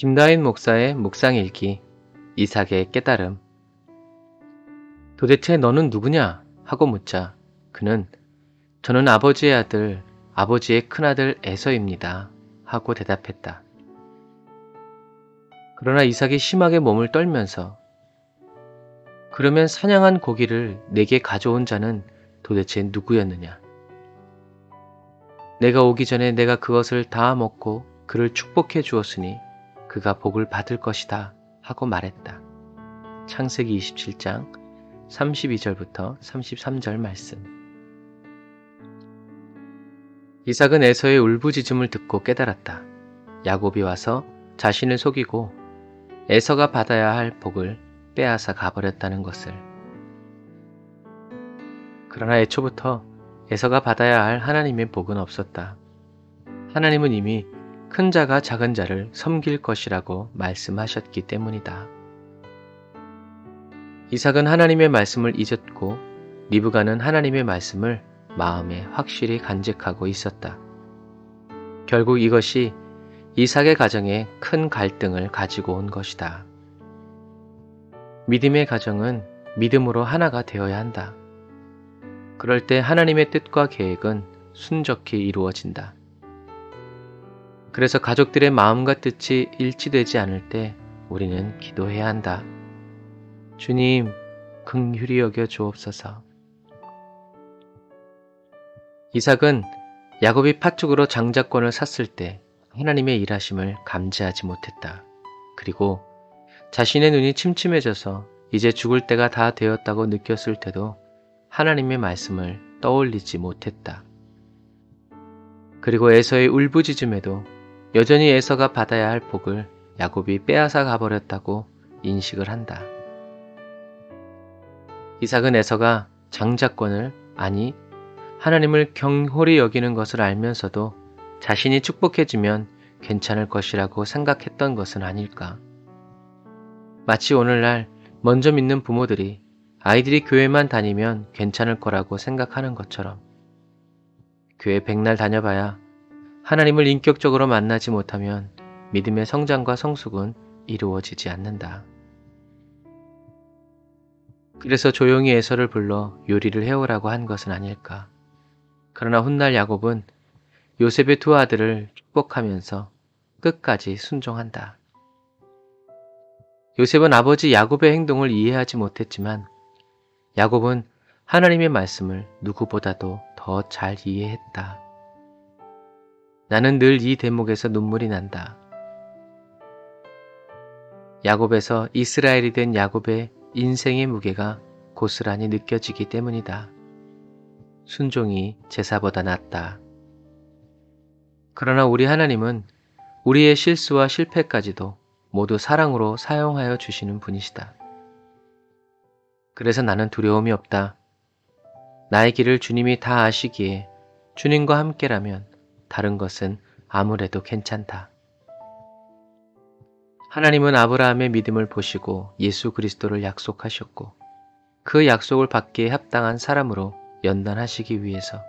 김다인 목사의 묵상일기, 이삭의 깨달음. 도대체 너는 누구냐? 하고 묻자 그는 저는 아버지의 아들, 아버지의 큰아들 에서입니다. 하고 대답했다. 그러나 이삭이 심하게 몸을 떨면서 그러면 사냥한 고기를 내게 가져온 자는 도대체 누구였느냐? 내가 오기 전에 내가 그것을 다 먹고 그를 축복해 주었으니 그가 복을 받을 것이다 하고 말했다. 창세기 27장 32절부터 33절 말씀. 이삭은 에서의 울부짖음을 듣고 깨달았다. 야곱이 와서 자신을 속이고 에서가 받아야 할 복을 빼앗아 가버렸다는 것을. 그러나 애초부터 에서가 받아야 할 하나님의 복은 없었다. 하나님은 이미 큰 자가 작은 자를 섬길 것이라고 말씀하셨기 때문이다. 이삭은 하나님의 말씀을 잊었고 리브가는 하나님의 말씀을 마음에 확실히 간직하고 있었다. 결국 이것이 이삭의 가정에 큰 갈등을 가지고 온 것이다. 믿음의 가정은 믿음으로 하나가 되어야 한다. 그럴 때 하나님의 뜻과 계획은 순적히 이루어진다. 그래서 가족들의 마음과 뜻이 일치되지 않을 때 우리는 기도해야 한다. 주님, 긍휼히 여겨 주옵소서. 이삭은 야곱이 팥죽으로 장자권을 샀을 때 하나님의 일하심을 감지하지 못했다. 그리고 자신의 눈이 침침해져서 이제 죽을 때가 다 되었다고 느꼈을 때도 하나님의 말씀을 떠올리지 못했다. 그리고 에서의 울부짖음에도 여전히 에서가 받아야 할 복을 야곱이 빼앗아 가버렸다고 인식을 한다. 이삭은 에서가 장자권을, 아니 하나님을 경홀히 여기는 것을 알면서도 자신이 축복해지면 괜찮을 것이라고 생각했던 것은 아닐까. 마치 오늘날 먼저 믿는 부모들이 아이들이 교회만 다니면 괜찮을 거라고 생각하는 것처럼 교회 백날 다녀봐야 하나님을 인격적으로 만나지 못하면 믿음의 성장과 성숙은 이루어지지 않는다. 그래서 조용히 에서를 불러 요리를 해오라고 한 것은 아닐까. 그러나 훗날 야곱은 요셉의 두 아들을 축복하면서 끝까지 순종한다. 요셉은 아버지 야곱의 행동을 이해하지 못했지만 야곱은 하나님의 말씀을 누구보다도 더 잘 이해했다. 나는 늘 이 대목에서 눈물이 난다. 야곱에서 이스라엘이 된 야곱의 인생의 무게가 고스란히 느껴지기 때문이다. 순종이 제사보다 낫다. 그러나 우리 하나님은 우리의 실수와 실패까지도 모두 사랑으로 사용하여 주시는 분이시다. 그래서 나는 두려움이 없다. 나의 길을 주님이 다 아시기에 주님과 함께라면 다른 것은 아무래도 괜찮다. 하나님은 아브라함의 믿음을 보시고 예수 그리스도를 약속하셨고 그 약속을 받기에 합당한 사람으로 연단하시기 위해서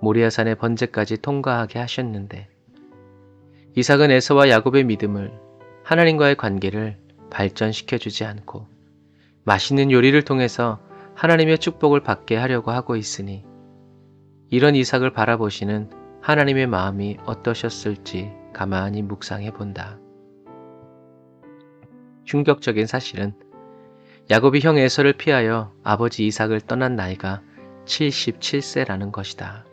모리아산의 번제까지 통과하게 하셨는데 이삭은 에서와 야곱의 믿음을, 하나님과의 관계를 발전시켜주지 않고 맛있는 요리를 통해서 하나님의 축복을 받게 하려고 하고 있으니 이런 이삭을 바라보시는 하나님의 마음이 어떠셨을지 가만히 묵상해 본다. 충격적인 사실은 야곱이 형 에서를 피하여 아버지 이삭을 떠난 나이가 77세라는 것이다.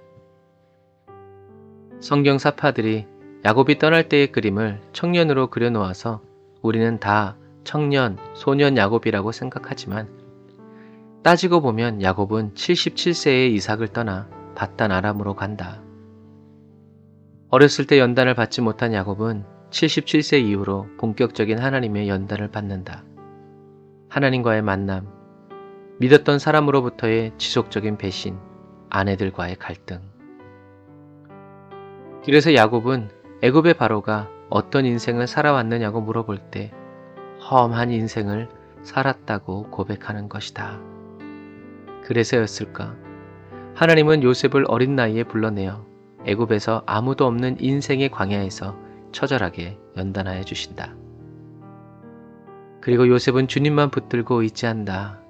성경 사파들이 야곱이 떠날 때의 그림을 청년으로 그려놓아서 우리는 다 청년, 소년 야곱이라고 생각하지만 따지고 보면 야곱은 77세의 이삭을 떠나 밧단 아람으로 간다. 어렸을 때 연단을 받지 못한 야곱은 77세 이후로 본격적인 하나님의 연단을 받는다. 하나님과의 만남, 믿었던 사람으로부터의 지속적인 배신, 아내들과의 갈등. 그래서 야곱은 애굽의 바로가 어떤 인생을 살아왔느냐고 물어볼 때 험한 인생을 살았다고 고백하는 것이다. 그래서였을까? 하나님은 요셉을 어린 나이에 불러내어 애굽에서 아무도 없는 인생의 광야에서 처절하게 연단하여 주신다. 그리고 요셉은 주님만 붙들고 의지한다.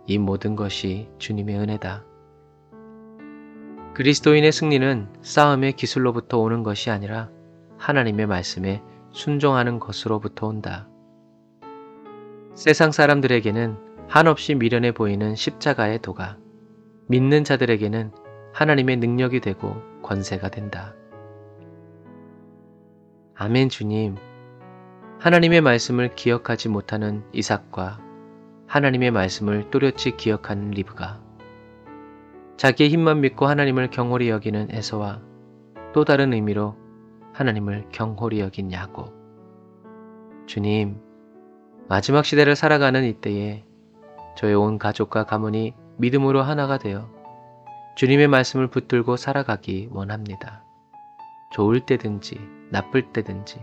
이 모든 것이 주님의 은혜다. 그리스도인의 승리는 싸움의 기술로부터 오는 것이 아니라 하나님의 말씀에 순종하는 것으로부터 온다. 세상 사람들에게는 한없이 미련해 보이는 십자가의 도가 믿는 자들에게는 하나님의 능력이 되고 권세가 된다. 아멘. 주님, 하나님의 말씀을 기억하지 못하는 이삭과 하나님의 말씀을 또렷이 기억하는 리브가, 자기의 힘만 믿고 하나님을 경홀히 여기는 에서와 또 다른 의미로 하나님을 경홀히 여긴 야곱. 주님, 마지막 시대를 살아가는 이때에 저의 온 가족과 가문이 믿음으로 하나가 되어 주님의 말씀을 붙들고 살아가기 원합니다. 좋을 때든지 나쁠 때든지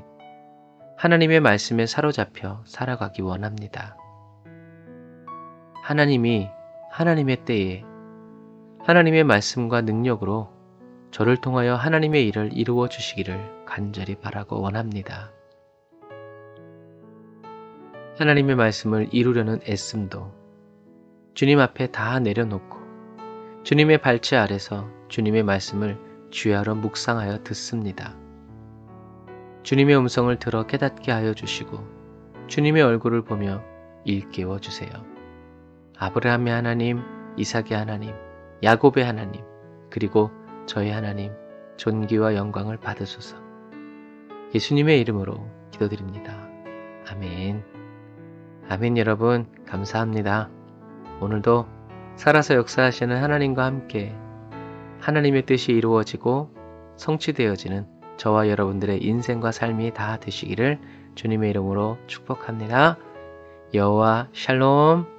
하나님의 말씀에 사로잡혀 살아가기 원합니다. 하나님이 하나님의 때에 하나님의 말씀과 능력으로 저를 통하여 하나님의 일을 이루어 주시기를 간절히 바라고 원합니다. 하나님의 말씀을 이루려는 애씀도 주님 앞에 다 내려놓고 주님의 발치 아래서 주님의 말씀을 주야로 묵상하여 듣습니다. 주님의 음성을 들어 깨닫게 하여 주시고 주님의 얼굴을 보며 일깨워 주세요. 아브라함의 하나님, 이삭의 하나님, 야곱의 하나님, 그리고 저의 하나님, 존귀와 영광을 받으소서. 예수님의 이름으로 기도드립니다. 아멘. 아멘. 여러분, 감사합니다. 오늘도 살아서 역사하시는 하나님과 함께 하나님의 뜻이 이루어지고 성취되어지는 저와 여러분들의 인생과 삶이 다 되시기를 주님의 이름으로 축복합니다. 여호와 샬롬.